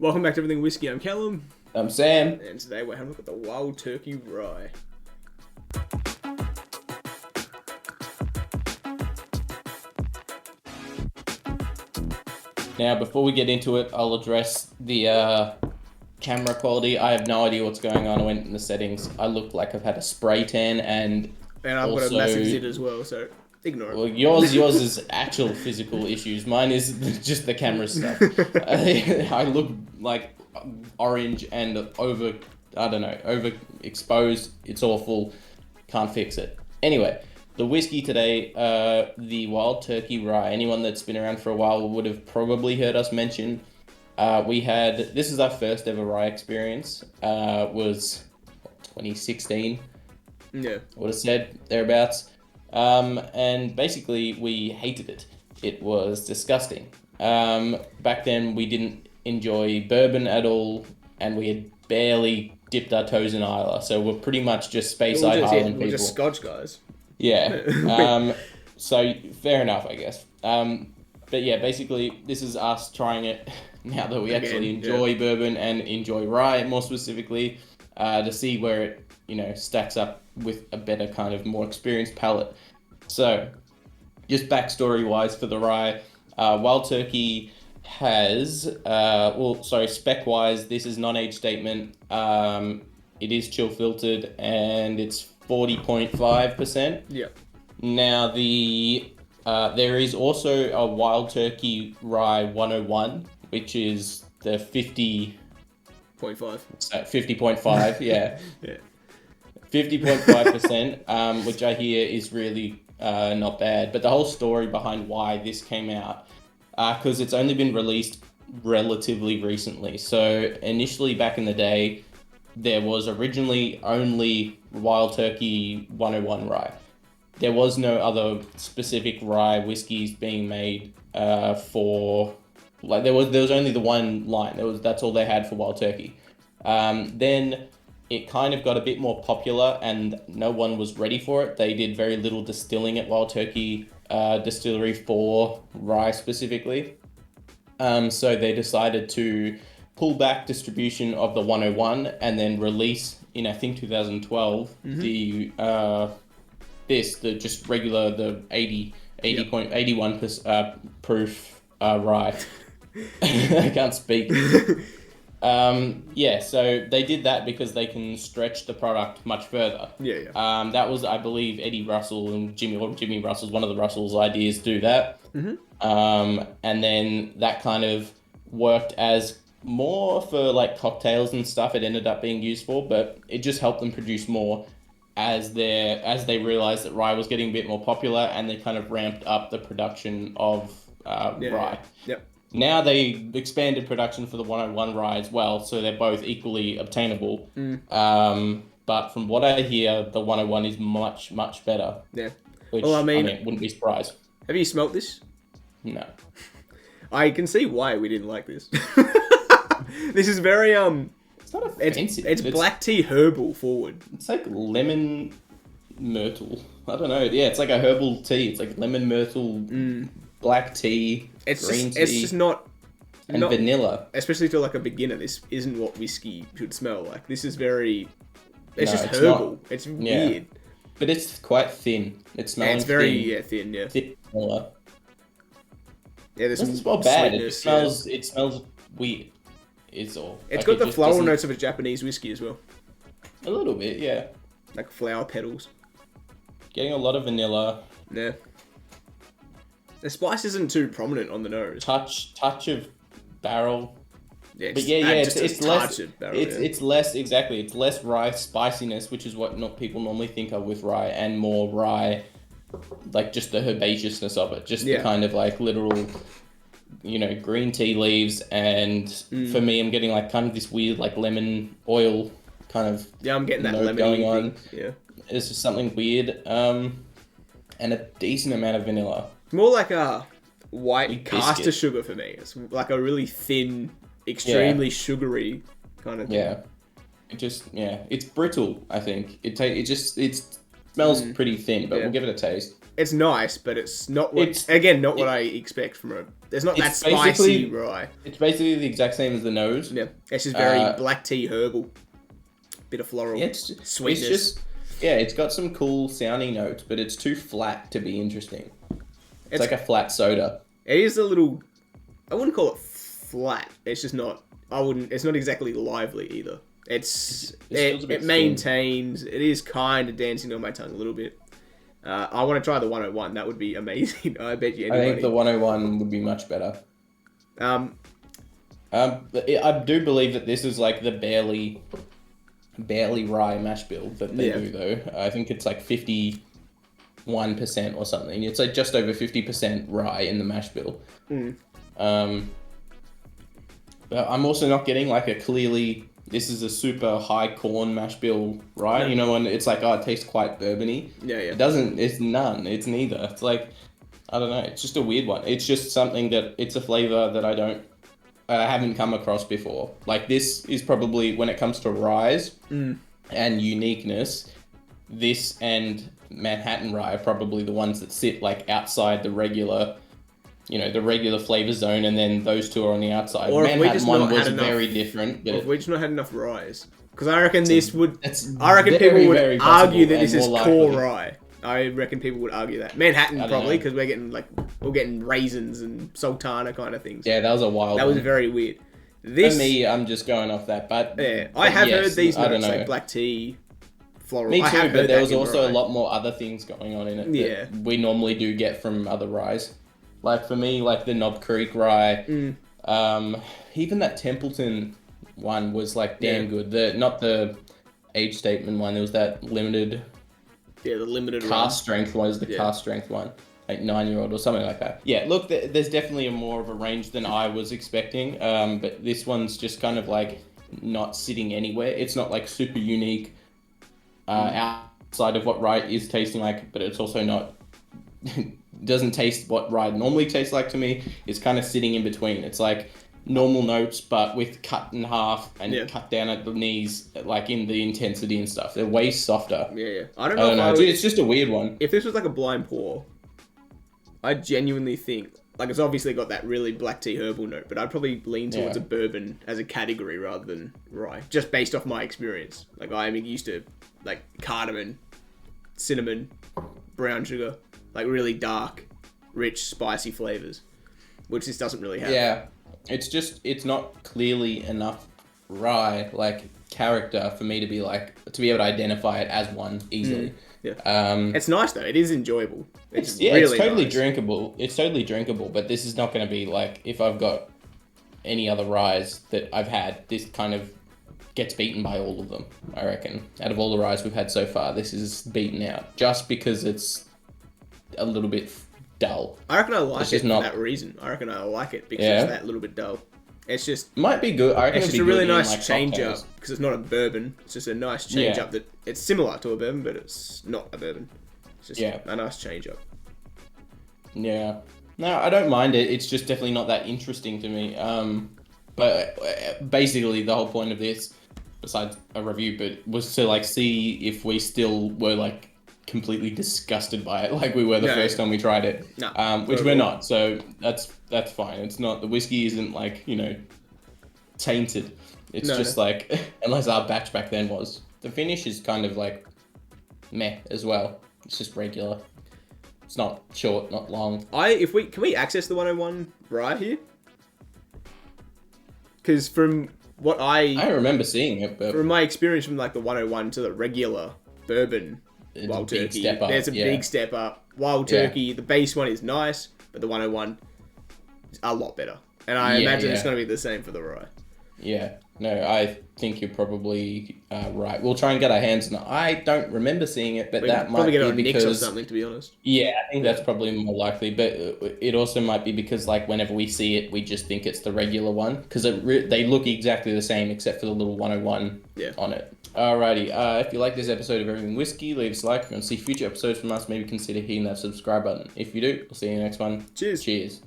Welcome back to Everything Whiskey. I'm Callum. I'm Sam. And today we're having a look at the Wild Turkey Rye. Now, before we get into it, I'll address the camera quality. I have no idea what's going on. I went in the settings. I look like I've had a spray tan and I've got a massive zit as well, so ignore it. Well, yours is actual physical issues. Mine is just the camera stuff. I look like orange and overexposed. It's awful. Can't fix it. Anyway, the whiskey today, the Wild Turkey Rye. Anyone that's been around for a while would have probably heard us mention. This is our first ever rye experience. Was 2016. Yeah. I would have said thereabouts. And basically we hated it. It was disgusting. Back then we didn't enjoy bourbon at all, and we had barely dipped our toes in Islay, so we're pretty much just Speyside Highland people. We're just Scotch guys. Yeah. So fair enough, I guess. But yeah, basically this is us trying it now that we actually enjoy bourbon and enjoy rye more specifically, to see where it, stacks up with a better kind of more experienced palate. So just backstory wise for the rye, Wild Turkey has, spec wise, this is non-age statement. It is chill filtered and it's 40.5%. Yeah. Now there is also a Wild Turkey Rye 101, which is the 50.5, yeah. Yeah. 50.5%, which I hear is really not bad. But the whole story behind why this came out, because it's only been released relatively recently. So initially back in the day, there was originally only Wild Turkey 101 rye. There was no other specific rye whiskies being made there was only the one line. That's all they had for Wild Turkey. Then it kind of got a bit more popular and no one was ready for it. They did very little distilling at Wild Turkey Distillery for rye specifically. So they decided to pull back distribution of the 101 and then release in, I think, 2012, the just regular, the 81% proof rye. I can't speak. So they did that because they can stretch the product much further. Yeah. That was, I believe, Eddie Russell and Jimmy Russell's, one of the Russell's ideas to do that. And then that kind of worked as more for like cocktails and stuff. It ended up being used for, but it just helped them produce more as they realized that rye was getting a bit more popular, and they kind of ramped up the production of rye. Yep. Now they expanded production for the 101 rye as well, so they're both equally obtainable. But from what I hear, the 101 is much, much better. Yeah. Which, wouldn't be surprised. Have you smelt this? No. I can see why we didn't like this. This is very, It's not offensive. It's black tea herbal forward. It's like lemon myrtle. I don't know. Yeah, it's like a herbal tea. It's like lemon myrtle, black tea, green tea. It's just not vanilla. Especially to like a beginner, this isn't what whiskey should smell like. This is very... It's just it's herbal. not. It's weird. But it's quite thin. It's smelling it's very thin. thin, yeah. Thick vanilla. Yeah, there's It doesn't smell bad. It smells. It smells weird. It's all. It's got the floral notes of a Japanese whiskey as well. A little bit, yeah. Like flower petals. Getting a lot of vanilla. Yeah. The spice isn't too prominent on the nose. Touch of barrel. Yeah, But it's less. It's less, exactly. It's less rye spiciness, which is what people normally think of with rye, and more rye, like just the herbaceousness of it, just the kind of like literal, green tea leaves, and for me, I'm getting like kind of this weird like lemon oil kind of. Yeah, I'm getting that lemon going on. Yeah, it's just something weird, and a decent amount of vanilla. More like a white caster sugar for me. It's like a really thin, extremely sugary kind of thing. Yeah, it's brittle. I think it smells pretty thin, but we'll give it a taste. It's nice, but it's not what what I expect from a. There's not that spicy rye. It's basically the exact same as the nose. Yeah, it's just very black tea herbal. Bit of floral. Yeah, sweetness. It's got some cool sounding notes, but it's too flat to be interesting. It's like a flat soda. It is a little. I wouldn't call it flat. It's just not. It's not exactly lively either. It maintains. It is kind of dancing on my tongue a little bit. I want to try the 101. That would be amazing. I bet you anybody. I think the 101 would be much better. I do believe that this is like the barely rye mash bill that they do though. I think it's like 51% or something. It's like just over 50% rye in the mash bill. But I'm also not getting like a clearly. This is a super high corn mash bill rye. You know, and it's like, it tastes quite bourbony. Yeah. It doesn't. It's none. It's neither. It's like, I don't know. It's just a weird one. It's just something that it's a flavor that I haven't come across before. Like this is probably when it comes to ryes and uniqueness. This and Manhattan rye are probably the ones that sit like outside the regular. The regular flavor zone, and then those two are on the outside. Or Manhattan one was very different. But if we just not had enough ryes. Because I reckon people would argue that this is core rye. I reckon people would argue that. Manhattan probably, because we're getting raisins and sultana kind of things. Yeah, that was a wild That was very weird. For me, I'm just going off that. But I have heard these notes, like black tea, floral. Me too, but there was also a lot more other things going on in it that we normally do get from other ryes. Like for me, like the Knob Creek rye, even that Templeton one was like damn good. Not the age statement one. There was that limited. Yeah, the limited cast strength one is the cast strength one, like 9-year-old or something like that. Yeah, look, there's definitely more of a range than I was expecting. But this one's just kind of like not sitting anywhere. It's not like super unique outside of what rye is tasting like, but it's also not. Doesn't taste what rye normally tastes like to me. It's kind of sitting in between. It's like normal notes, but with cut in half and cut down at the knees, like in the intensity and stuff. They're way softer. Yeah. I don't know. It's just a weird one. If this was like a blind pour, I genuinely think, like it's obviously got that really black tea herbal note, but I'd probably lean towards a bourbon as a category rather than rye, just based off my experience. Like I'm used to like cardamom, cinnamon, brown sugar. Like really dark, rich, spicy flavors, which this doesn't really have. Yeah, it's not clearly enough rye like character for me to be able to identify it as one easily. Yeah. It's nice though. It is enjoyable. It's totally drinkable. It's totally drinkable. But this is not going to be like if I've got any other ryes that I've had. This kind of gets beaten by all of them. I reckon out of all the ryes we've had so far, this is beaten out just because it's a little bit dull. I reckon I like it for that reason. I reckon I like it because it's that little bit dull. It's just might be good. I reckon it's just a really nice change up because it's not a bourbon. It's just a nice change up that it's similar to a bourbon, but it's not a bourbon. It's just a nice change up. Yeah. No, I don't mind it. It's just definitely not that interesting to me. But basically the whole point of this, besides a review, was to like see if we still were like completely disgusted by it like we were the first time we tried it, which we're not, so that's fine. It's not, the whiskey isn't like tainted. It's just like, unless our batch back then was. The finish is kind of like meh as well. It's just regular. It's not short, not long. Can we access the 101 rye here? Because from what I remember seeing it, but from my experience from like the 101 to the regular bourbon Wild Turkey, there's a big step up. Wild Turkey, the base one is nice, but the 101 is a lot better. And I imagine it's going to be the same for the rye. Yeah. No, I think you're probably right. We'll try and get our hands on it. I don't remember seeing it, but that might be because... Probably get it on Nick's or something, to be honest. Yeah, I think that's probably more likely. But it also might be because, like, whenever we see it, we just think it's the regular one. Because they look exactly the same, except for the little 101 on it. Alrighty, if you like this episode of Everything Whiskey, leave us a like. If you want to see future episodes from us, maybe consider hitting that subscribe button. If you do, we'll see you in the next one. Cheers. Cheers.